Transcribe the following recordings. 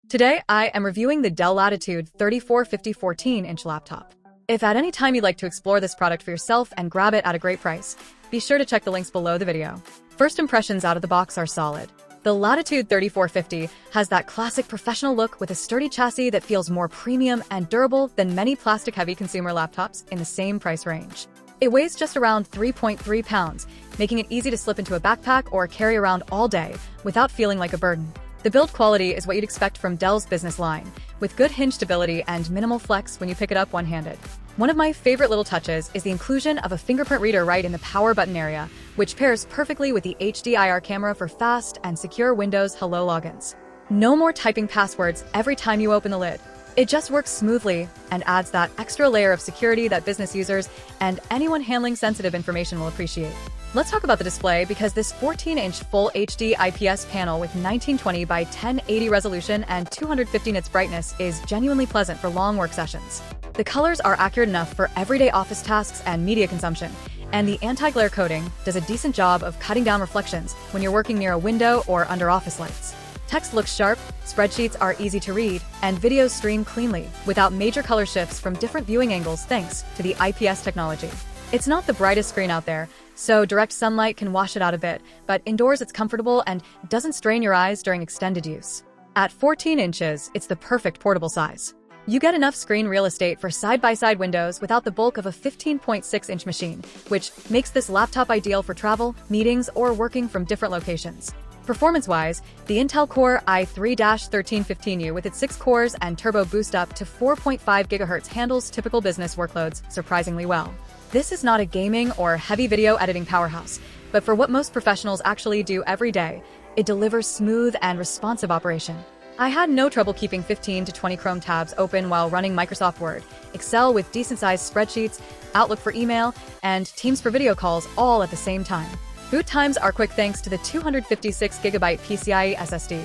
Today, I am reviewing the Dell Latitude 3450 14-inch laptop. If at any time you'd like to explore this product for yourself and grab it at a great price, be sure to check the links below the video. First impressions out of the box are solid. The Latitude 3450 has that classic professional look with a sturdy chassis that feels more premium and durable than many plastic-heavy consumer laptops in the same price range. It weighs just around 3.3 pounds, making it easy to slip into a backpack or carry around all day without feeling like a burden. The build quality is what you'd expect from Dell's business line, with good hinge stability and minimal flex when you pick it up one-handed. One of my favorite little touches is the inclusion of a fingerprint reader right in the power button area, which pairs perfectly with the HDIR camera for fast and secure Windows Hello logins. No more typing passwords every time you open the lid. It just works smoothly and adds that extra layer of security that business users and anyone handling sensitive information will appreciate. Let's talk about the display because this 14-inch Full HD IPS panel with 1920 by 1080 resolution and 250 nits brightness is genuinely pleasant for long work sessions. The colors are accurate enough for everyday office tasks and media consumption, and the anti-glare coating does a decent job of cutting down reflections when you're working near a window or under office lights. Text looks sharp, spreadsheets are easy to read, and videos stream cleanly, without major color shifts from different viewing angles thanks to the IPS technology. It's not the brightest screen out there, so direct sunlight can wash it out a bit, but indoors it's comfortable and doesn't strain your eyes during extended use. At 14 inches, it's the perfect portable size. You get enough screen real estate for side-by-side windows without the bulk of a 15.6-inch machine, which makes this laptop ideal for travel, meetings, or working from different locations. Performance-wise, the Intel Core i3-1315U with its 6 cores and turbo boost up to 4.5 GHz handles typical business workloads surprisingly well. This is not a gaming or heavy video editing powerhouse, but for what most professionals actually do every day, it delivers smooth and responsive operation. I had no trouble keeping 15 to 20 Chrome tabs open while running Microsoft Word, Excel with decent-sized spreadsheets, Outlook for email, and Teams for video calls all at the same time. Boot times are quick thanks to the 256GB PCIe SSD,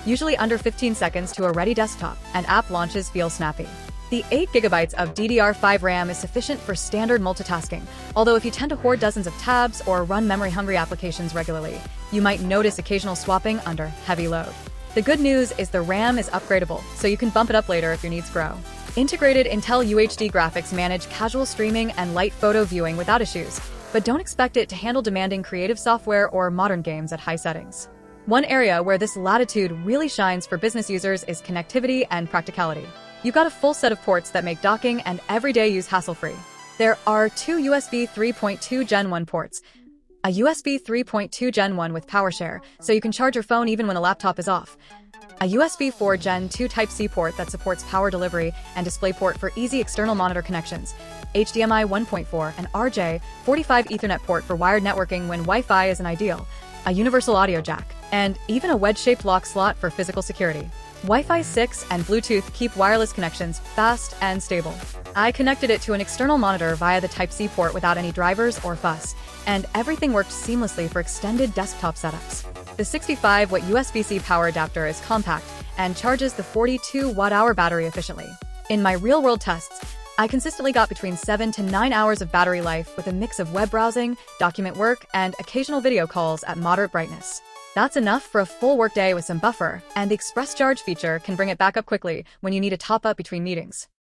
usually under 15 seconds to a ready desktop, and app launches feel snappy. The 8GB of DDR5 RAM is sufficient for standard multitasking, although if you tend to hoard dozens of tabs or run memory-hungry applications regularly, you might notice occasional swapping under heavy load. The good news is the RAM is upgradable, so you can bump it up later if your needs grow. Integrated Intel UHD graphics manage casual streaming and light photo viewing without issues, but don't expect it to handle demanding creative software or modern games at high settings. One area where this Latitude really shines for business users is connectivity and practicality. You've got a full set of ports that make docking and everyday use hassle-free. There are two USB 3.2 Gen 1 ports, a USB 3.2 Gen 1 with PowerShare, so you can charge your phone even when the laptop is off, a USB 4 Gen 2 Type-C port that supports power delivery and DisplayPort for easy external monitor connections, HDMI 1.4 and RJ45 Ethernet port for wired networking when Wi-Fi isn't ideal, a universal audio jack, and even a wedge-shaped lock slot for physical security. Wi-Fi 6 and Bluetooth keep wireless connections fast and stable. I connected it to an external monitor via the Type-C port without any drivers or fuss, and everything worked seamlessly for extended desktop setups. The 65-watt USB-C power adapter is compact and charges the 42 watt-hour battery efficiently. In my real-world tests, I consistently got between 7 to 9 hours of battery life with a mix of web browsing, document work, and occasional video calls at moderate brightness. That's enough for a full workday with some buffer, and the Express Charge feature can bring it back up quickly when you need a top-up between meetings.